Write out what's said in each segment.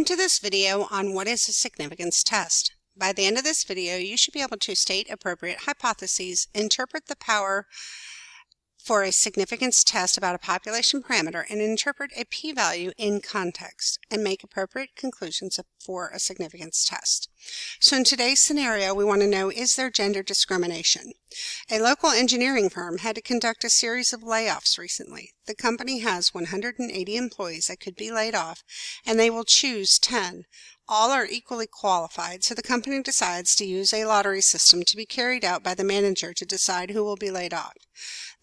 to this video on what is a significance test. By the end of this video, you should be able to state appropriate hypotheses, interpret the power for a significance test about a population parameter, and interpret a p-value in context, and make appropriate conclusions for a significance test. So in today's scenario, we want to know, is there gender discrimination? A local engineering firm had to conduct a series of layoffs recently. The company has 180 employees that could be laid off, and they will choose 10. All are equally qualified, so the company decides to use a lottery system to be carried out by the manager to decide who will be laid off.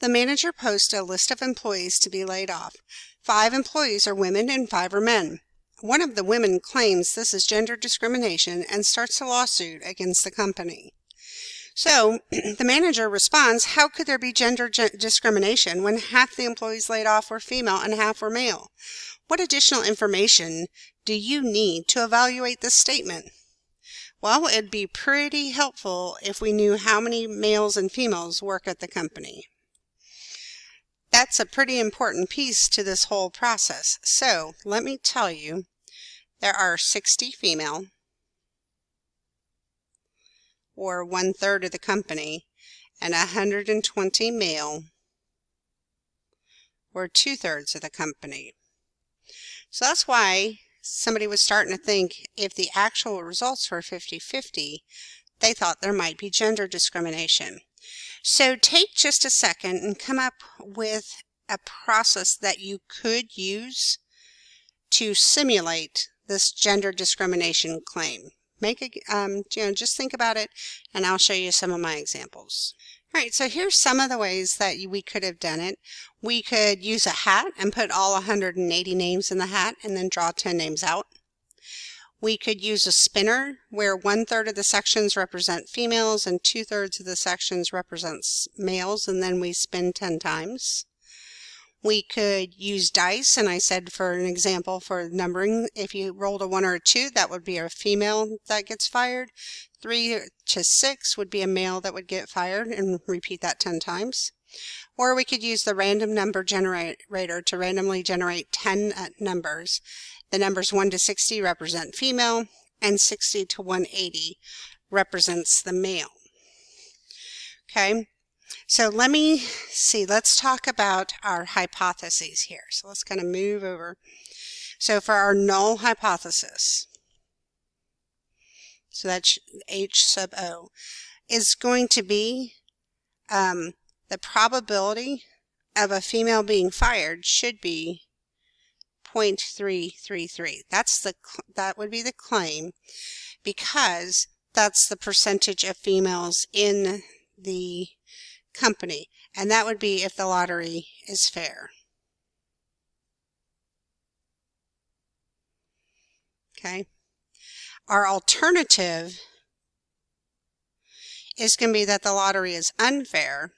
The manager posts a list of employees to be laid off. 5 employees are women and 5 are men. One of the women claims this is gender discrimination and starts a lawsuit against the company. So the manager responds, how could there be gender discrimination when half the employees laid off were female and half were male? What additional information do you need to evaluate this statement? Well, it'd be pretty helpful if we knew how many males and females work at the company. That's a pretty important piece to this whole process. So let me tell you, there are 60 female, or 1/3 of the company, and 120 male, or 2/3 of the company. So that's why somebody was starting to think if the actual results were 50-50, they thought there might be gender discrimination. So take just a second and come up with a process that you could use to simulate this gender discrimination claim. Make a, just think about it, and I'll show you some of my examples. All right, so here's some of the ways that we could have done it. We could use a hat and put all 180 names in the hat and then draw 10 names out. We could use a spinner where 1/3 of the sections represent females and 2/3 of the sections represents males, and then we spin 10 times. We could use dice, and I said for an example for numbering, if you rolled a 1 or a 2, that would be a female that gets fired. 3 to 6 would be a male that would get fired, and repeat that 10 times. Or we could use the random number generator to randomly generate 10 numbers. The numbers 1 to 60 represent female, and 60 to 180 represents the male. Okay, so let me see, let's talk about our hypotheses here. So let's kind of move over. So for our null hypothesis, so that's H sub O, is going to be the probability of a female being fired should be 0.333. That would be the claim, because that's the percentage of females in the company, and that would be if the lottery is fair. Okay. Our alternative is going to be that the lottery is unfair,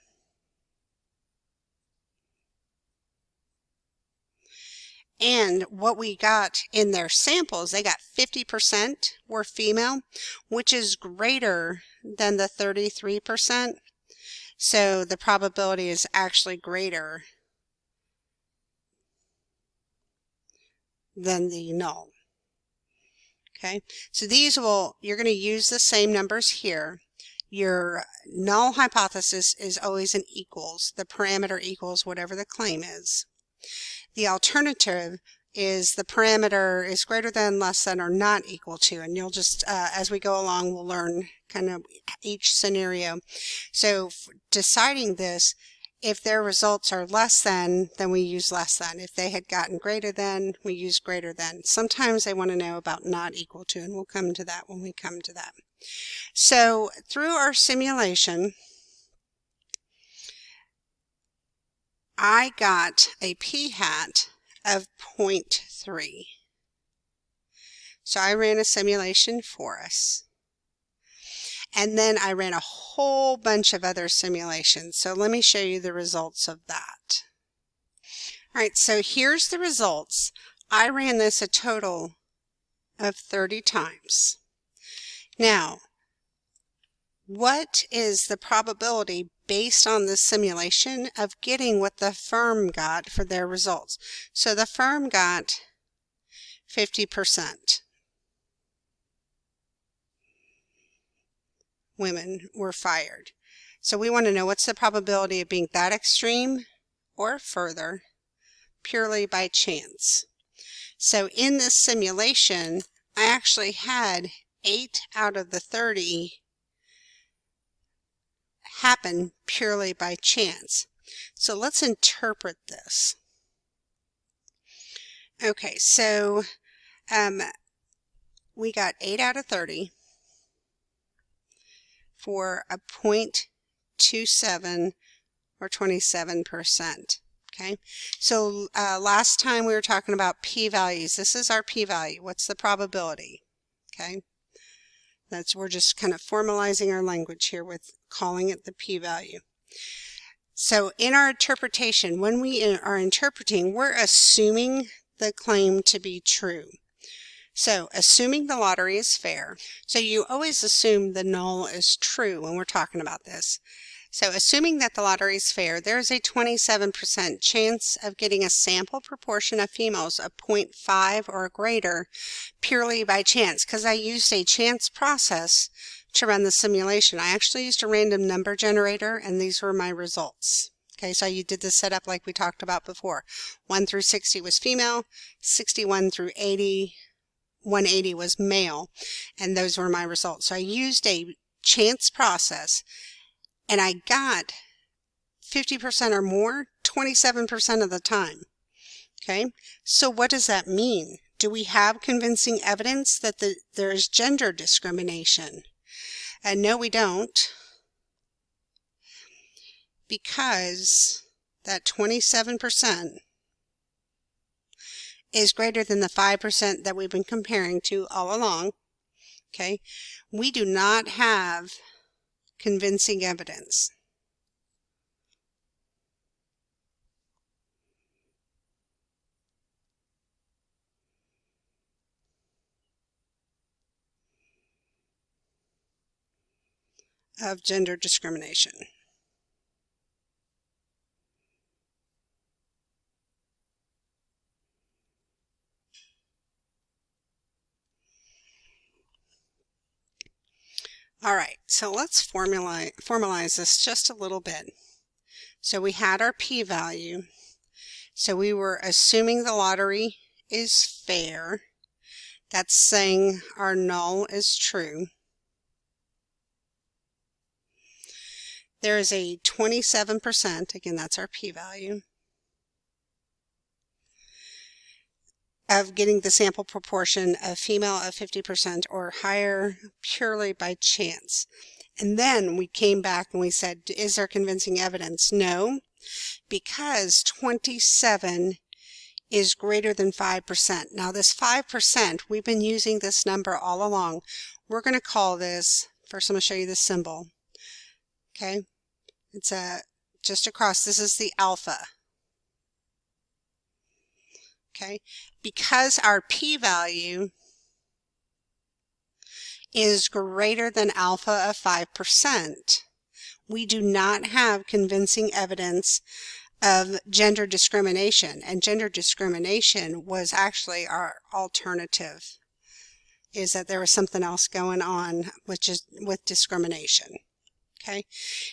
and what we got in their samples, they got 50% were female, which is greater than the 33%. So the probability is actually greater than the null. Okay, so you're going to use the same numbers here. Your null hypothesis is always an equals. The parameter equals whatever the claim is. The alternative is the parameter is greater than, less than, or not equal to, and you'll just, as we go along, we'll learn kind of each scenario. So deciding this, if their results are less than, then we use less than. If they had gotten greater than, we use greater than. Sometimes they want to know about not equal to, and we'll come to that when we come to that. So through our simulation, I got a p-hat of 0.3. So I ran a simulation for us. And then I ran a whole bunch of other simulations. So let me show you the results of that. All right, so here's the results. I ran this a total of 30 times. Now, what is the probability based on this simulation of getting what the firm got for their results? So the firm got 50%. women were fired. So we want to know what's the probability of being that extreme or further purely by chance. So in this simulation, I actually had 8 out of the 30 happen purely by chance. So let's interpret this. Okay, so we got 8 out of 30 for a 0.27 or 27%. Okay, so last time we were talking about p-values. This is our p-value. What's the probability? Okay, we're just kind of formalizing our language here with calling it the p-value. So in our interpretation, when we are interpreting, we're assuming the claim to be true. So assuming the lottery is fair. So you always assume the null is true when we're talking about this. So assuming that the lottery is fair, there's a 27% chance of getting a sample proportion of females of 0.5 or greater purely by chance, because I used a chance process to run the simulation. I actually used a random number generator, and these were my results. Okay, so you did the setup like we talked about before. 1 through 60 was female, 61 through 80, 180 was male, and those were my results. So I used a chance process, and I got 50% or more 27% of the time. Okay, so what does that mean? Do we have convincing evidence that there is gender discrimination? No, we don't, because that 27% is greater than the 5% that we've been comparing to all along. Okay, we do not have convincing evidence. Of gender discrimination. All right, so let's formalize this just a little bit. So we had our p-value. So we were assuming the lottery is fair. That's saying our null is true. There is a 27%, again that's our p-value, of getting the sample proportion of female of 50% or higher purely by chance. And then we came back and we said, is there convincing evidence? No, because 27 is greater than 5%. Now this 5%, we've been using this number all along. We're going to call this, first I'm going to show you the symbol. Okay, it's just across, this is the alpha. Okay, because our p-value is greater than alpha of 5%, we do not have convincing evidence of gender discrimination. And gender discrimination was actually our alternative, is that there was something else going on with discrimination. Okay,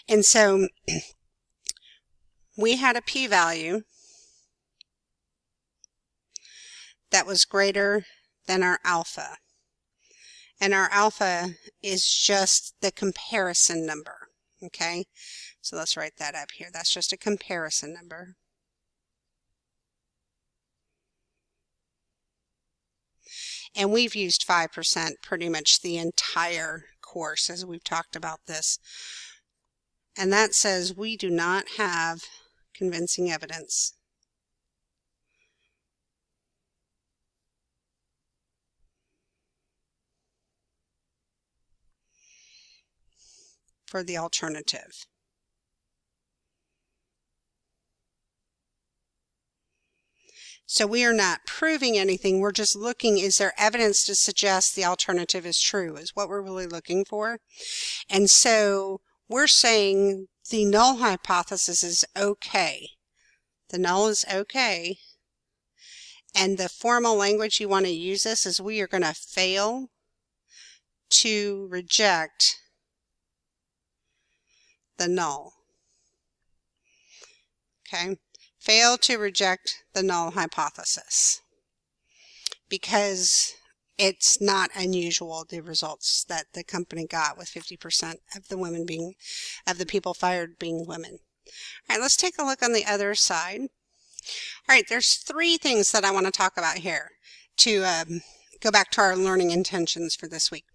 and so we had a p-value that was greater than our alpha. And our alpha is just the comparison number. Okay, so let's write that up here. That's just a comparison number. And we've used 5% pretty much the entire course as we've talked about this. And that says we do not have convincing evidence for the alternative. So we are not proving anything, we're just looking, is there evidence to suggest the alternative is true, is what we're really looking for. And so we're saying the null hypothesis is okay. The null is okay. And the formal language you want to use this is we are going to fail to reject the null. Okay, fail to reject the null hypothesis because it's not unusual, the results that the company got with 50% of the women being, of the people fired being women. All right, let's take a look on the other side. All right, there's 3 things that I want to talk about here to go back to our learning intentions for this week.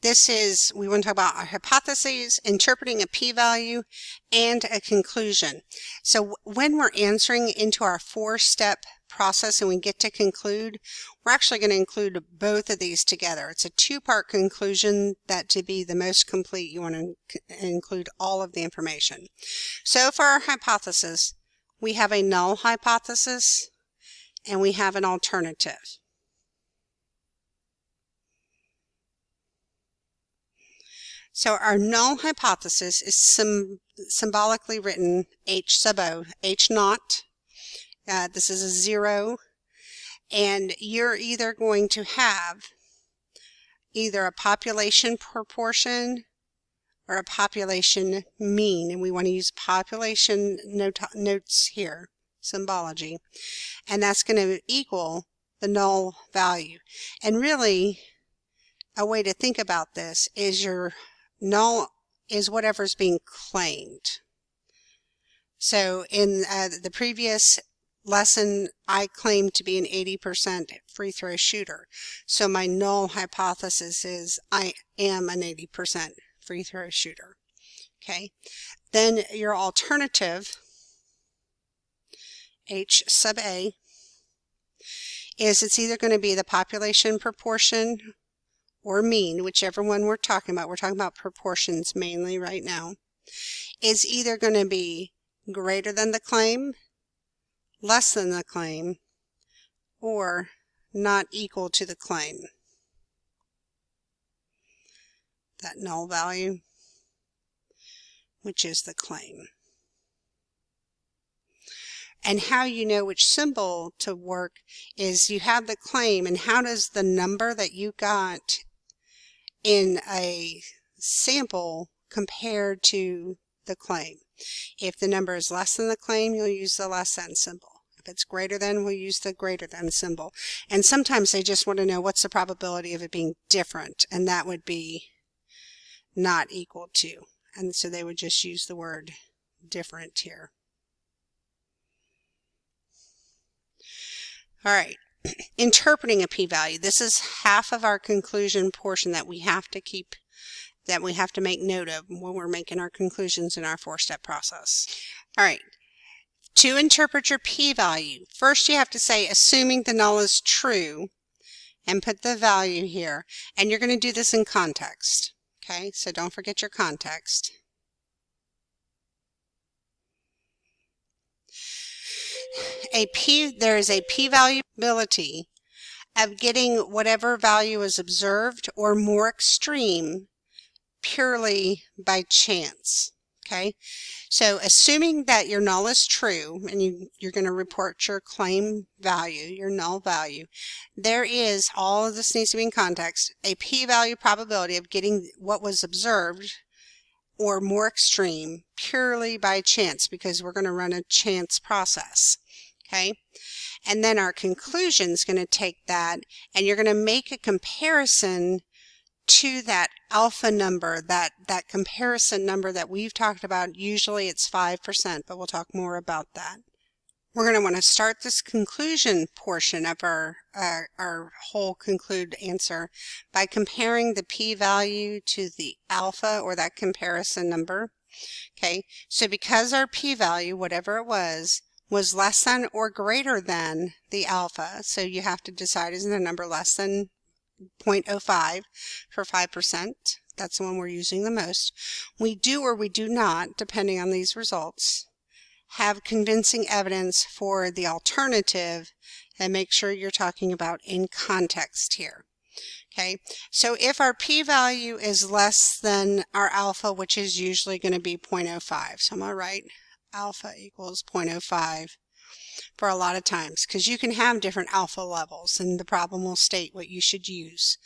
This is, we want to talk about our hypotheses, interpreting a p-value, and a conclusion. So when we're answering into our 4-step process and we get to conclude, we're actually going to include both of these together. It's a 2-part conclusion that to be the most complete, you want to include all of the information. So for our hypothesis, we have a null hypothesis and we have an alternative. So our null hypothesis is symbolically written H sub O, H naught. This is a 0, and you're either going to have either a population proportion or a population mean, and we want to use population notes here, symbology, and that's going to equal the null value. And really, a way to think about this is your null is whatever's being claimed. So in the previous lesson, I claimed to be an 80% free throw shooter. So my null hypothesis is I am an 80% free throw shooter. Okay. Then your alternative, H sub A, is it's either going to be the population proportion or mean, whichever one we're talking about. We're talking about proportions mainly right now. Is either going to be greater than the claim, less than the claim, or not equal to the claim. That null value, which is the claim. And how you know which symbol to work is you have the claim, and how does the number that you got in a sample compared to the claim. If the number is less than the claim, you'll use the less than symbol. If it's greater than, we'll use the greater than symbol. And sometimes they just want to know what's the probability of it being different, and that would be not equal to. And so they would just use the word different here. All right. Interpreting a p-value. This is half of our conclusion portion that we have to keep, that we have to make note of when we're making our conclusions in our 4-step process. All right. To interpret your p-value, first you have to say, assuming the null is true, and put the value here. And you're going to do this in context. Okay, so don't forget your context. There is a p-value probability of getting whatever value is observed or more extreme purely by chance. Okay, so assuming that your null is true and you're going to report your claim value, your null value, there is, all of this needs to be in context, a p-value probability of getting what was observed or more extreme purely by chance, because we're going to run a chance process. Okay, and then our conclusion is going to take that, and you're going to make a comparison to that alpha number, that comparison number that we've talked about. Usually it's 5%, but we'll talk more about that. We're going to want to start this conclusion portion of our whole conclude answer by comparing the p-value to the alpha, or that comparison number. Okay, so because our p-value, whatever it was less than or greater than the alpha, so you have to decide, is the number less than 0.05 for 5%. That's the one we're using the most. We do or we do not, depending on these results, have convincing evidence for the alternative, and make sure you're talking about in context here. Okay, so if our p-value is less than our alpha, which is usually going to be 0.05, so I'm going to write alpha equals 0.05 for a lot of times, because you can have different alpha levels and the problem will state what you should use.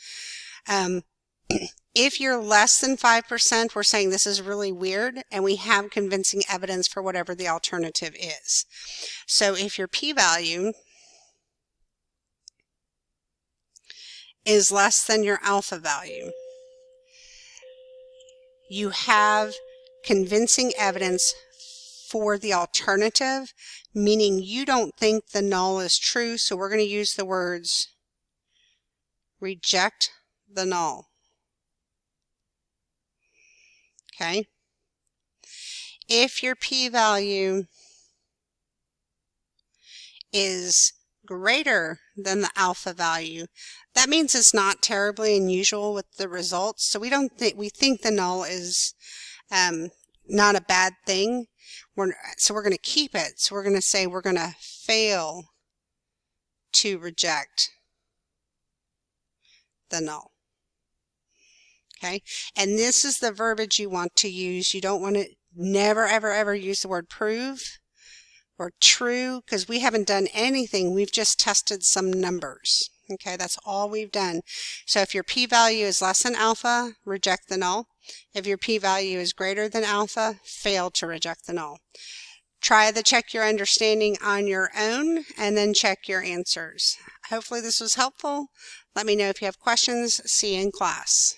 If you're less than 5%, we're saying this is really weird, and we have convincing evidence for whatever the alternative is. So if your p-value is less than your alpha value, you have convincing evidence for the alternative, meaning you don't think the null is true, so we're going to use the words reject the null. Okay? If your p-value is greater than the alpha value, that means it's not terribly unusual with the results. So we think the null is not a bad thing. So we're going to keep it. So we're going to say we're going to fail to reject the null. Okay, and this is the verbiage you want to use. You don't want to never, ever, ever use the word prove or true, because we haven't done anything. We've just tested some numbers. Okay, that's all we've done. So if your p-value is less than alpha, reject the null. If your p-value is greater than alpha, fail to reject the null. Try the check your understanding on your own and then check your answers. Hopefully this was helpful. Let me know if you have questions. See you in class.